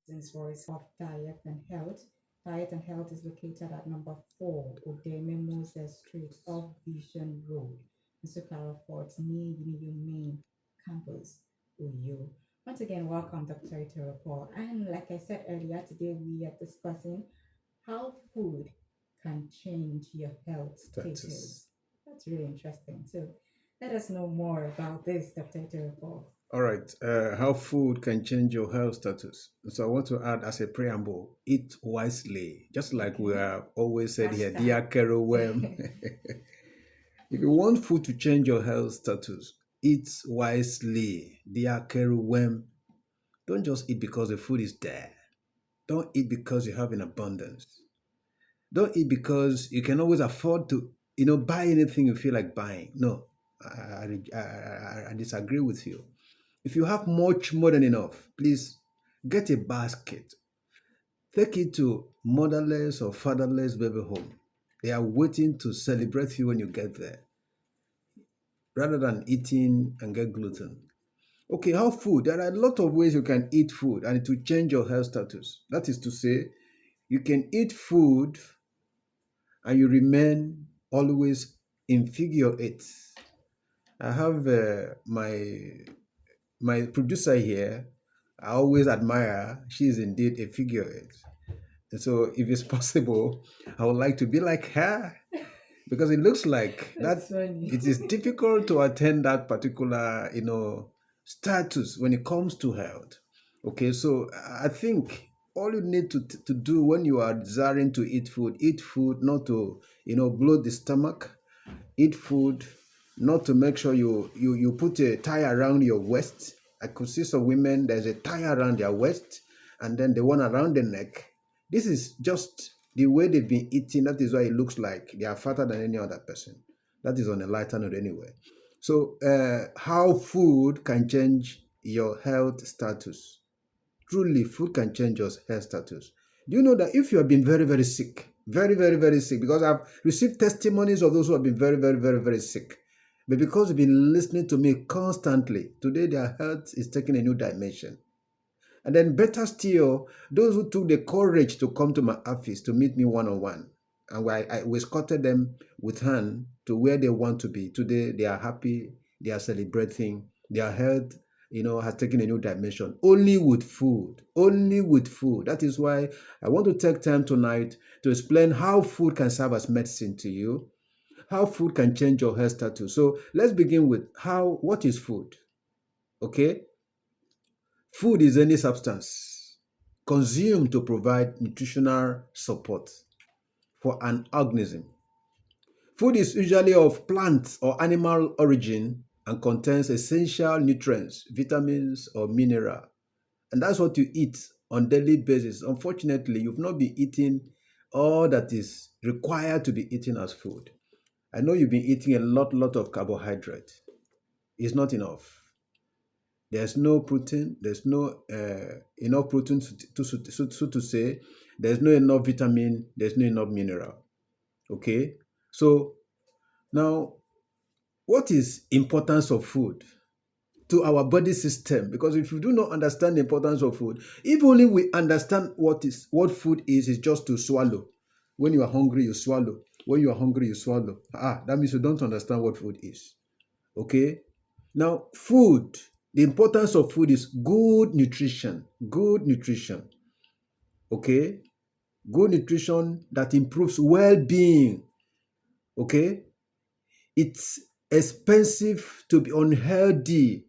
President's Voice of Diet and Health. Diet and Health is located at number 4, Odeme Moses Street off Vision Road, Nsukara Fort, near Union Main Campus, Uyo. Once again, welcome, Dr. Iterapor. And like I said earlier, today we are discussing how food can change your health Status. status. That's really interesting. So let us know more about this, Dr. Iterapor. All right. How food can change your health status. So I want to add as a preamble, eat wisely. Just like we Okay. have always said here, Hashtag. dear Carol Wem. If you want food to change your health status, eat wisely. Dear Carol Wem. Don't just eat because the food is there. Don't eat because you have in abundance. Don't eat because you can always afford to, buy anything you feel like buying. No, I disagree with you. If you have much more than enough, please get a basket. Take it to motherless or fatherless baby home. They are waiting to celebrate you when you get there, rather than eating and get gluten. Okay, how food? There are a lot of ways you can eat food and it will change your health status. That is to say, you can eat food and you remain always in figure eight. I have my producer here. I always admire. She is indeed a figure eight. And so, if it's possible, I would like to be like her because it looks like That's that funny. it is difficult to attain that particular, status when it comes to health. Okay, so I think all you need to do when you are desiring to eat food not to, bloat the stomach, eat food not to make sure you put a tie around your waist. I could see some women, there's a tie around their waist and then the one around the neck. This is just the way they've been eating. That is why it looks like they are fatter than any other person. That is on a lighter note anyway. So how food can change your health status. Truly, food can change your health status. Do you know that if you have been very, very sick, very, very, very sick, because I've received testimonies of those who have been very, very, very, very sick, but because you've been listening to me constantly, today their health is taking a new dimension. And then, better still, those who took the courage to come to my office to meet me one on one, and we escorted them with hand to where they want to be. Today, they are happy, they are celebrating, their health, has taken a new dimension. Only with food, only with food. That is why I want to take time tonight to explain how food can serve as medicine to you, how food can change your health status. So let's begin with what is food? Okay. Food is any substance consumed to provide nutritional support for an organism. Food is usually of plant or animal origin and contains essential nutrients, vitamins, or mineral. And that's what you eat on daily basis. Unfortunately, you've not been eating all that is required to be eaten as food. I know you've been eating a lot of carbohydrate. It's not enough. There's no protein. There's no enough protein to say. There's no enough vitamin. There's no enough mineral. Okay. So now, what is importance of food to our body system? Because if you do not understand the importance of food, if only we understand what food is just to swallow. When you are hungry, you swallow. When you are hungry, you swallow. That means you don't understand what food is. Okay. Now, food, the importance of food is good nutrition. Good nutrition. Okay? Good nutrition that improves well being. Okay? It's expensive to be unhealthy.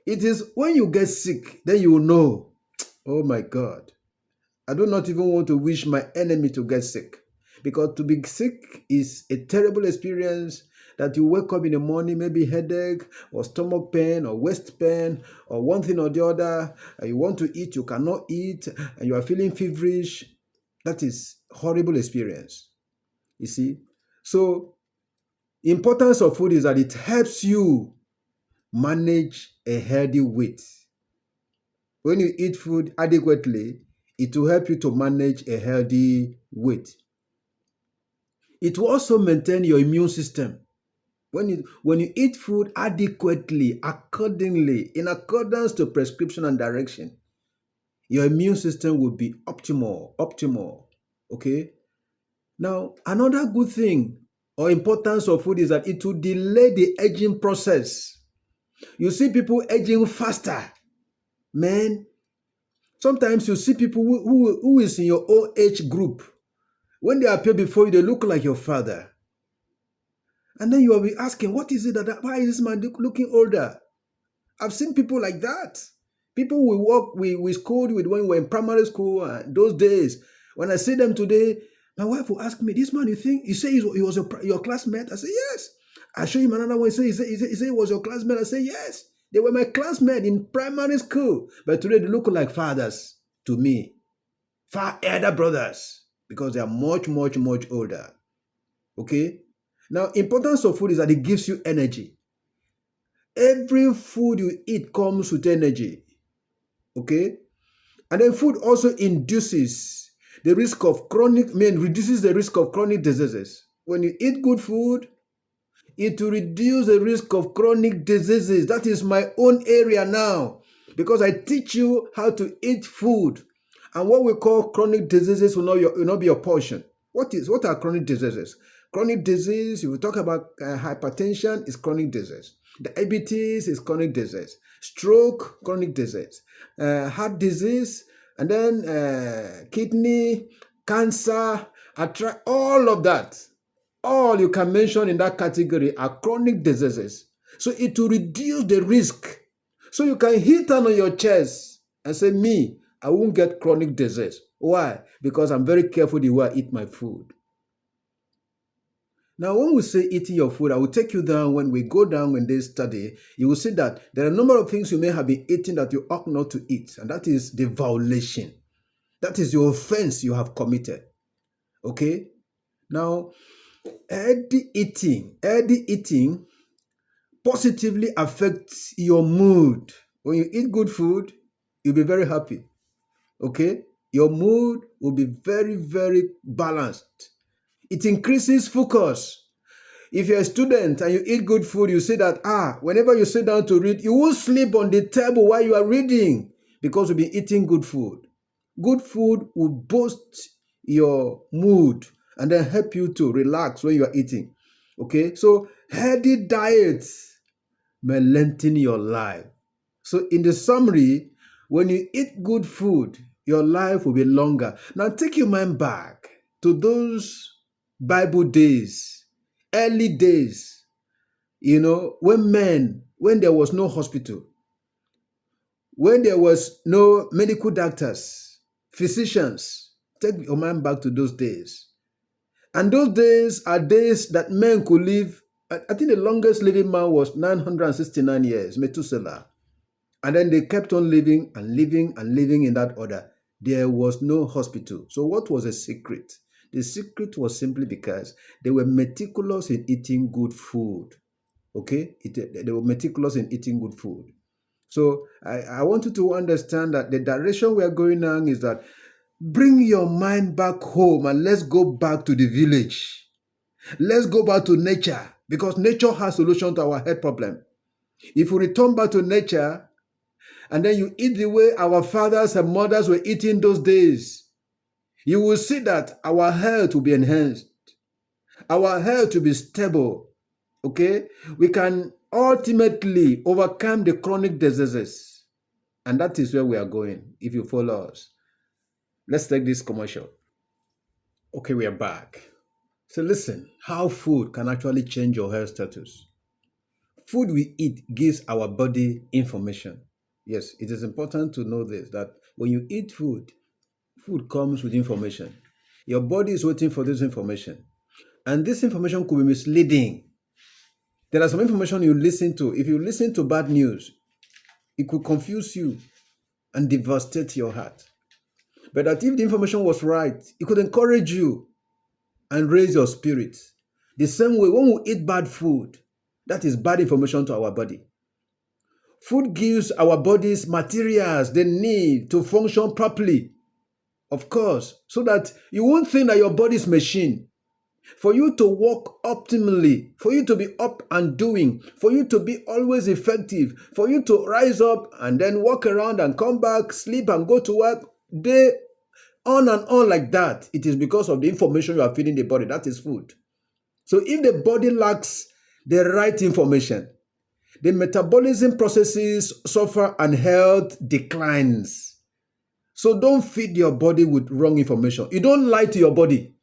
It is when you get sick, then you will know. Oh my God. I do not even want to wish my enemy to get sick. Because to be sick is a terrible experience that you wake up in the morning, maybe headache or stomach pain or waist pain or one thing or the other, and you want to eat, you cannot eat, and you are feeling feverish. That is horrible experience. You see? So, importance of food is that it helps you manage a healthy weight. When you eat food adequately, it will help you to manage a healthy weight. It will also maintain your immune system. When you eat food adequately, accordingly, in accordance to prescription and direction, Your immune system will be optimal. Okay. Now, another good thing or importance of food is that it will delay the aging process. You see people aging faster. Man, sometimes you see people who is in your own age group. When they appear before you, they look like your father. And then you will be asking, what is it why is this man looking older? I've seen people like that. People we schooled with when we were in primary school, those days. When I see them today, my wife will ask me, this man, you say he was your classmate? I say, yes. I show him another one. He say he was your classmate? I say, yes. They were my classmate in primary school. But today they look like fathers to me. Far elder brothers. Because they are much older. Okay? Now, importance of food is that it gives you energy. Every food you eat comes with energy. Okay? And then food also induces the risk of reduces the risk of chronic diseases. When you eat good food, it will reduce the risk of chronic diseases. That is my own area now, because I teach you how to eat food. And what we call chronic diseases will not be your portion. What are chronic diseases? Chronic disease, if we talk about hypertension, is chronic disease. Diabetes is chronic disease. Stroke, chronic disease. Heart disease, and then kidney, cancer, all of that. All you can mention in that category are chronic diseases. So it will reduce the risk. So you can hit on your chest and say, me, I won't get chronic disease. Why? Because I'm very careful the way I eat my food. Now, when we say eating your food, I will take you down. When we go down in this study, you will see that there are a number of things you may have been eating that you ought not to eat. And that is the violation. That is the offense you have committed. Okay? Now, healthy eating positively affects your mood. When you eat good food, you'll be very happy. Okay? Your mood will be very balanced. It increases focus. If you're a student and you eat good food, you say that, whenever you sit down to read, you won't sleep on the table while you are reading because you'll be eating good food. Good food will boost your mood and then help you to relax when you are eating. Okay, so healthy diets may lengthen your life. So in the summary, when you eat good food, your life will be longer. Now take your mind back to those Bible days, early days, when there was no hospital, when there was no medical doctors, physicians. Take your mind back to those days. And those days are days that men could live. I think the longest living man was 969 years, Methuselah. And then they kept on living in that order. There was no hospital. So what was the secret? The secret was simply because they were meticulous in eating good food. Okay? They were meticulous in eating good food. So I want you to understand that the direction we are going on is that bring your mind back home and let's go back to the village. Let's go back to nature, because nature has solution to our health problem. If we return back to nature and then you eat the way our fathers and mothers were eating those days, you will see that our health will be enhanced. Our health will be stable. Okay? We can ultimately overcome the chronic diseases. And that is where we are going if you follow us. Let's take this commercial. Okay, we are back. So listen, how food can actually change your health status. Food we eat gives our body information. Yes, it is important to know this, that when you eat food, food comes with information. Your body is waiting for this information. And this information could be misleading. There are some information you listen to. If you listen to bad news, it could confuse you and devastate your heart. But that if the information was right, it could encourage you and raise your spirit. The same way, when we eat bad food, that is bad information to our body. Food gives our bodies materials they need to function properly. Of course, so that you won't think that your body is machine. for you to work optimally, for you to be up and doing, for you to be always effective, for you to rise up and then walk around and come back, sleep and go to work, day on and on like that, it is because of the information you are feeding the body. That is food. So if the body lacks the right information, the metabolism processes suffer and health declines. So don't feed your body with wrong information. You don't lie to your body.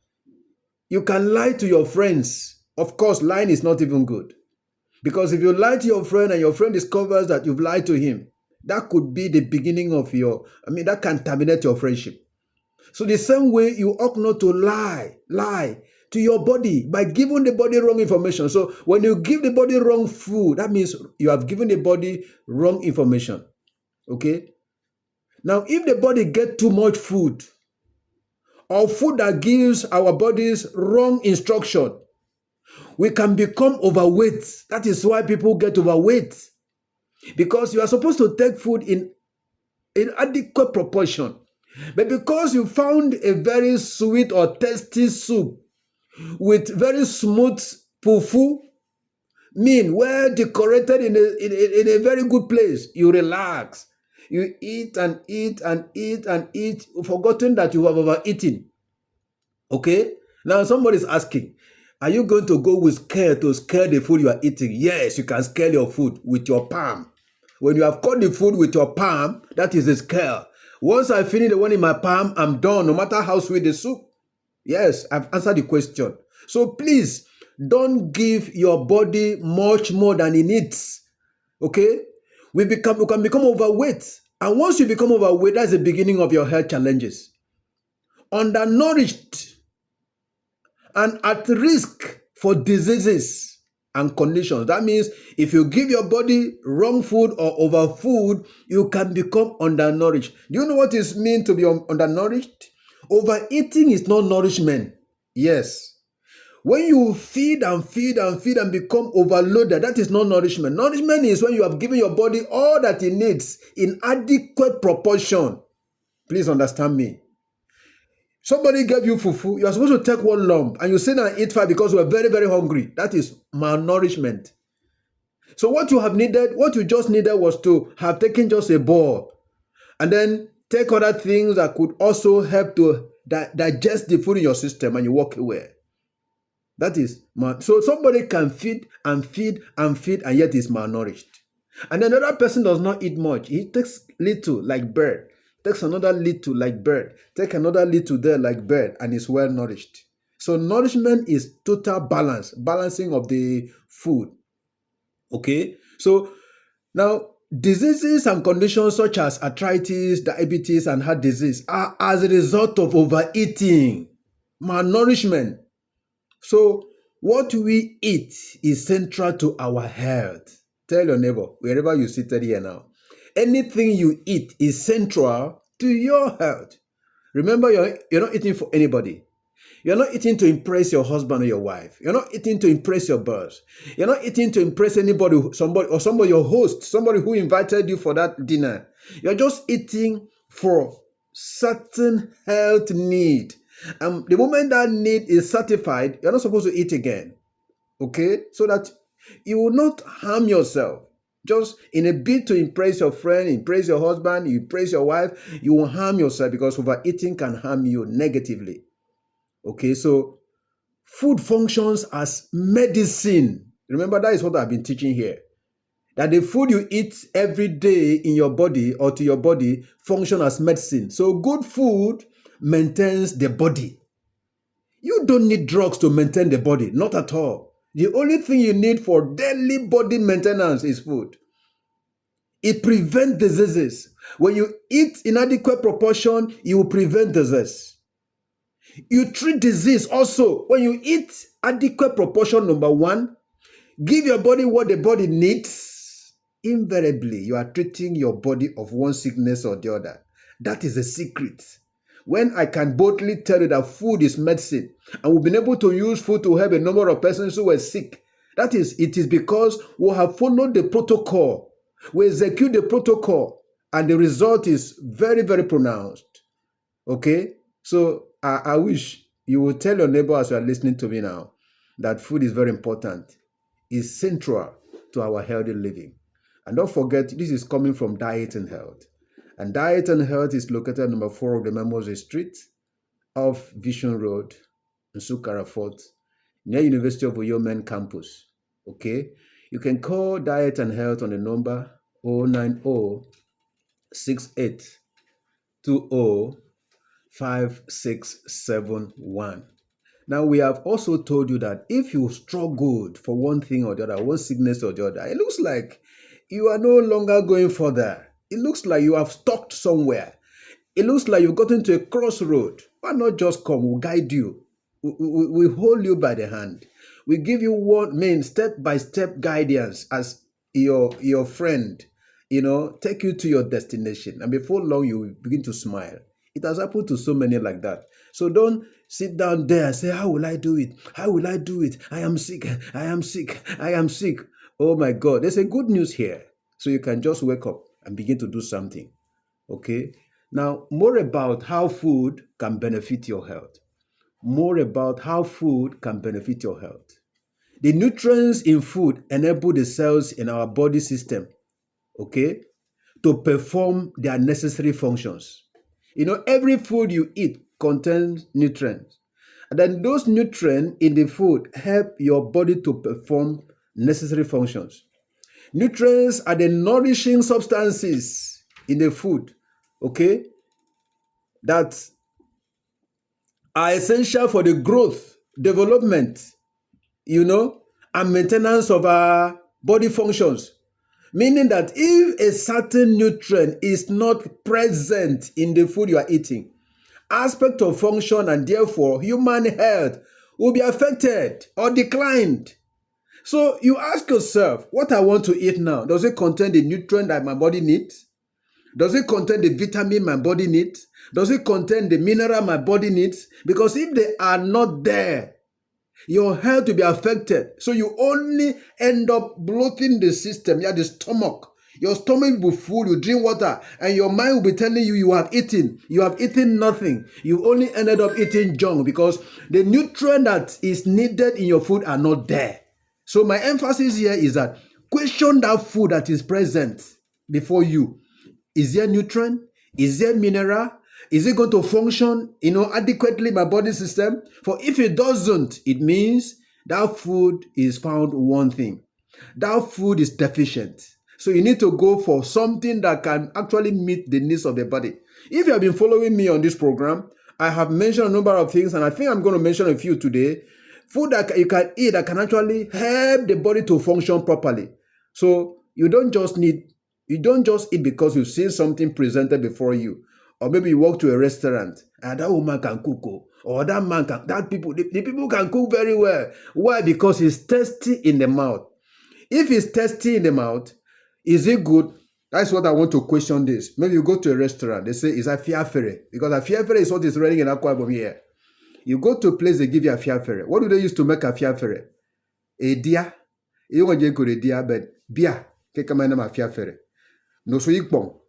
You can lie to your friends. Of course, lying is not even good. Because if you lie to your friend and your friend discovers that you've lied to him, that could be the beginning of that can terminate your friendship. So the same way you ought not to lie to your body by giving the body wrong information. So when you give the body wrong food, that means you have given the body wrong information. Okay? Now, if the body get too much food or food that gives our bodies wrong instruction, we can become overweight. That is why people get overweight. Because you are supposed to take food in adequate proportion. But because you found a very sweet or tasty soup with very smooth fufu, well decorated in a very good place, you relax. You eat and eat and eat and eat, forgotten that you have overeaten. Okay? Now somebody's asking, are you going to go with scale to scale the food you are eating? Yes, you can scale your food with your palm. When you have cut the food with your palm, that is the scale. Once I finish the one in my palm, I'm done, no matter how sweet the soup. Yes, I've answered the question. So please, don't give your body much more than it needs. Okay? We can become overweight. And once you become overweight, that's the beginning of your health challenges. Undernourished and at risk for diseases and conditions. That means if you give your body wrong food or overfood, you can become undernourished. Do you know what it means to be undernourished? Overeating is not nourishment. Yes. When you feed and feed and feed and become overloaded, that is not nourishment. Nourishment is when you have given your body all that it needs in adequate proportion. Please understand me. Somebody gave you fufu, you are supposed to take one lump and you sit and eat five because you are very, very hungry. That is malnourishment. So what you just needed was to have taken just a ball and then take other things that could also help to digest the food in your system and you walk away. That is, so somebody can feed and feed and feed and yet is malnourished. And another person does not eat much. He takes little like bird, takes another little like bird, take another little there like bird and is well nourished. So nourishment is total balancing of the food. Okay, so now diseases and conditions such as arthritis, diabetes, and heart disease are as a result of overeating, malnourishment. So what we eat is central to our health. Tell your neighbor, wherever you seated here now, anything you eat is central to your health. Remember, you're not eating for anybody. You're not eating to impress your husband or your wife. You're not eating to impress your boss. You're not eating to impress anybody, somebody, your host, somebody who invited you for that dinner. You're just eating for certain health need. And the moment that need is satisfied, you're not supposed to eat again. Okay? So that you will not harm yourself. Just in a bid to impress your friend, impress your husband, impress your wife, you will harm yourself because overeating can harm you negatively. Okay, so food functions as medicine. Remember, that is what I've been teaching here. That the food you eat every day in your body or to your body function as medicine. So good food maintains the body. You don't need drugs to maintain the body, not at all. The only thing you need for daily body maintenance is food. It prevents diseases. When you eat in adequate proportion, you will prevent disease. You treat disease also when you eat adequate proportion. Number one, give your body what the body needs. Invariably, you are treating your body of one sickness or the other. That is the secret. When I can boldly tell you that food is medicine, and we've been able to use food to help a number of persons who were sick, it is because we have followed the protocol. We execute the protocol, and the result is very, very pronounced. Okay? So I wish You will tell your neighbor as you are listening to me now that food is very important, is central to our healthy living. And don't forget, this is coming from Diet and Health. And Diet and Health is located at number 4 of the Memos Street off Vision Road in Sukara Fort, near University of Oyo Main Campus. Okay? You can call Diet and Health on the number 090 5671. Now, we have also told you that if you struggled for one thing or the other, one sickness or the other, it looks like you are no longer going further. It looks like you have stopped somewhere. It looks like you've gotten to a crossroad. Why not just come? We'll guide you. We hold you by the hand. We give you one main step-by-step guidance as your friend, take you to your destination. And before long, you will begin to smile. It has happened to so many like that. So don't sit down there and say, how will I do it? How will I do it? I am sick. I am sick. I am sick. Oh my God. There's a good news here. So you can just wake up and begin to do something. Okay? Now, more about how food can benefit your health. More about how food can benefit your health. The nutrients in food enable the cells in our body system, okay, to perform their necessary functions. Every food you eat contains nutrients. And then those nutrients in the food help your body to perform necessary functions. Nutrients are the nourishing substances in the food, okay, that are essential for the growth, development, and maintenance of our body functions. Meaning that if a certain nutrient is not present in the food you are eating, aspect of function and therefore human health will be affected or declined. So you ask yourself, what I want to eat now, does it contain the nutrient that my body needs? Does it contain the vitamin my body needs? Does it contain the mineral my body needs? Because if they are not there, your health will be affected. So you only end up bloating the system, the stomach. Your stomach will be full, you drink water, and your mind will be telling you you have eaten. You have eaten nothing. You only ended up eating junk because the nutrient that is needed in your food are not there. So my emphasis here is that question that food that is present before you. Is there nutrient? Is there mineral? Is it going to function, adequately in my body system? For if it doesn't, it means that food is found one thing. That food is deficient. So you need to go for something that can actually meet the needs of the body. If you have been following me on this program, I have mentioned a number of things, and I think I'm going to mention a few today. Food that you can eat that can actually help the body to function properly. So you don't just eat because you've seen something presented before you. Or maybe you walk to a restaurant and that woman can cook, or that man can, the people can cook very well. Why? Because it's tasty in the mouth. If it's tasty in the mouth, is it good? That's what I want to question this. Maybe you go to a restaurant, they say, is a fiafere? Because a fiafere is what is running in Akwa Ibom here. You go to a place, they give you a fiafere. What do they use to make a fiafere? A dia. You want to go to a dia, but beer. Kekamana ma fiafere. No so ikpong.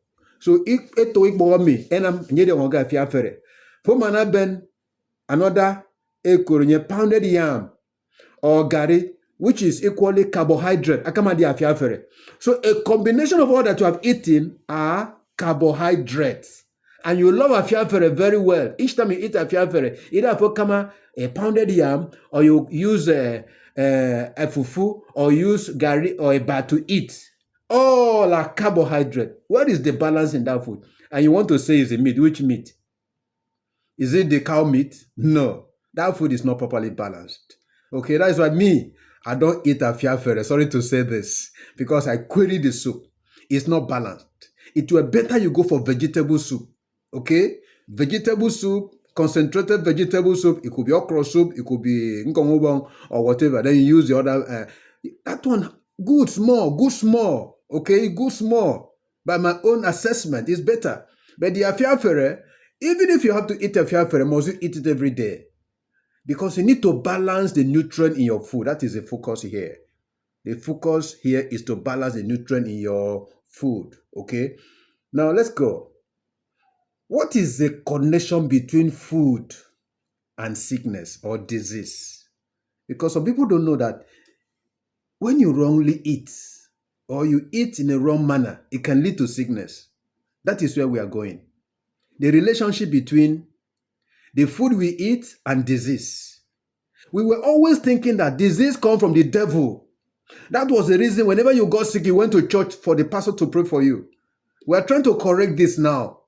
So eto ikpong me enam nye de wonga fiafere. For mana ben another ekoronye pounded yam or gari, which is equally carbohydrate. Akama di fiafere. So a combination of all that you have eaten are carbohydrates. And you love afiafere very well. Each time you eat afiafere, either for kama a pounded yam, or you use a fufu, or use gari or a bar to eat. All are carbohydrate. What is the balance in that food? And you want to say is the meat. Which meat? Is it the cow meat? No. That food is not properly balanced. Okay, that's why I don't eat afiafere. Sorry to say this. Because I query the soup. It's not balanced. It will better you go for vegetable soup. Okay? Vegetable soup, concentrated vegetable soup. It could be okra soup. It could be nkongobong or whatever. Then you use the other. That one, good small. Okay, good small. By my own assessment, is better. But the afiafere, even if you have to eat afiafere, must you eat it every day? Because you need to balance the nutrient in your food. That is the focus here. The focus here is to balance the nutrient in your food. Okay? Now let's go. What is the connection between food and sickness or disease. Because some people don't know that when you wrongly eat or you eat in a wrong manner, it can lead to sickness. That is where we are going. The relationship between the food we eat and disease. We were always thinking that disease comes from the devil. That was the reason whenever you got sick, you went to church for the pastor to pray for you. We are trying to correct this now.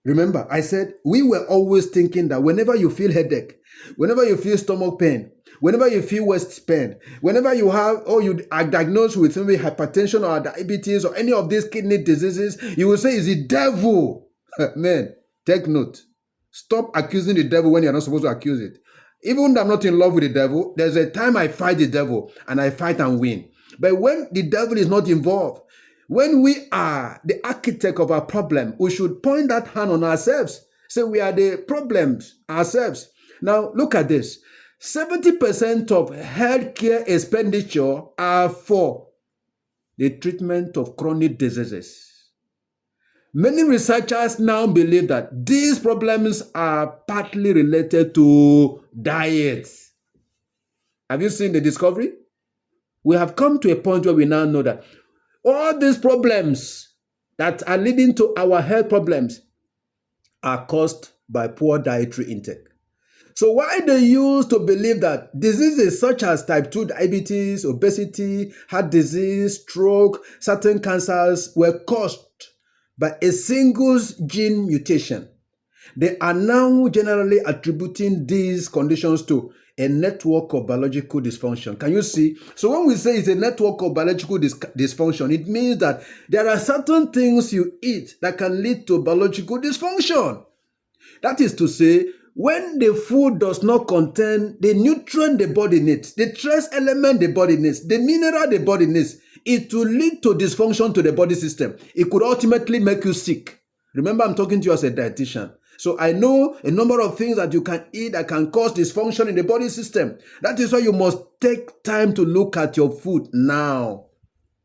Remember, I said we were always thinking that whenever you feel headache, whenever you feel stomach pain, whenever you feel waist pain, whenever you have or you are diagnosed with maybe hypertension or diabetes or any of these kidney diseases, you will say it's the devil. Man, take note. Stop accusing the devil when you're not supposed to accuse it. Even though I'm not in love with the devil, there's a time I fight the devil and I fight and win. But when the devil is not involved, when we are the architect of our problem, we should point that hand on ourselves. Say we are the problems ourselves. Now, look at this. 70% of healthcare expenditure are for the treatment of chronic diseases. Many researchers now believe that these problems are partly related to diet. Have you seen the discovery? We have come to a point where we now know that all these problems that are leading to our health problems are caused by poor dietary intake. So why they used to believe that diseases such as type 2 diabetes, obesity, heart disease, stroke, certain cancers were caused by a single gene mutation. They are now generally attributing these conditions to a network of biological dysfunction. Can you see? So when we say it's a network of biological dysfunction, it means that there are certain things you eat that can lead to biological dysfunction. That is to say, when the food does not contain the nutrient the body needs, the trace element the body needs, the mineral the body needs, it will lead to dysfunction to the body system. It could ultimately make you sick. Remember, I'm talking to you as a dietitian. So I know a number of things that you can eat that can cause dysfunction in the body system. That is why you must take time to look at your food now.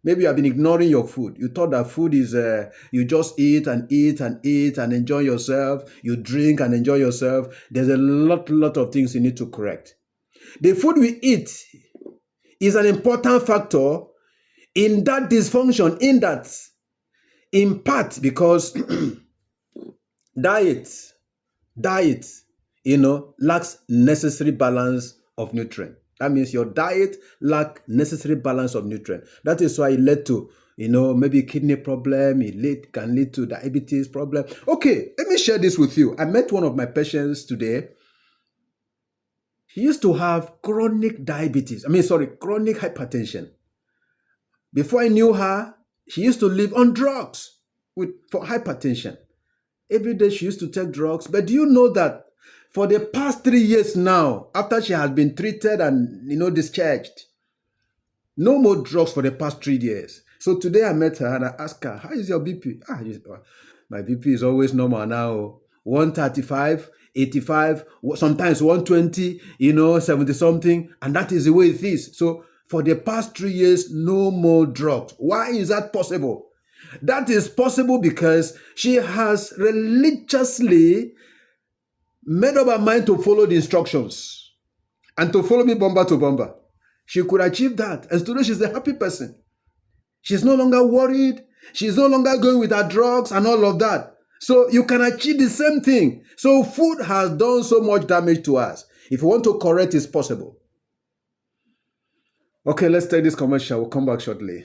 Maybe you have been ignoring your food. You thought that food is, you just eat and eat and eat and enjoy yourself. You drink and enjoy yourself. There's a lot of things you need to correct. The food we eat is an important factor in that dysfunction, in part because diet, lacks necessary balance of nutrient. That means your diet lacks necessary balance of nutrient. That is why it led to, maybe kidney problem. It can lead to diabetes problem. Okay, let me share this with you. I met one of my patients today. He used to have chronic hypertension. Before I knew her, she used to live on drugs for hypertension. Every day she used to take drugs. But do you know that for the past 3 years now, after she has been treated and discharged, no more drugs for the past 3 years. So today I met her and I asked her, how is your BP? My BP is always normal now. 135, 85, sometimes 120, 70 something. And that is the way it is. So for the past 3 years, no more drugs. Why is that possible? That is possible because she has religiously made up her mind to follow the instructions and to follow me bomber to bomber. She could achieve that. And today she's a happy person. She's no longer worried. She's no longer going with her drugs and all of that. So you can achieve the same thing. So food has done so much damage to us. If you want to correct, it's possible. Okay, let's take this commercial. We'll come back shortly.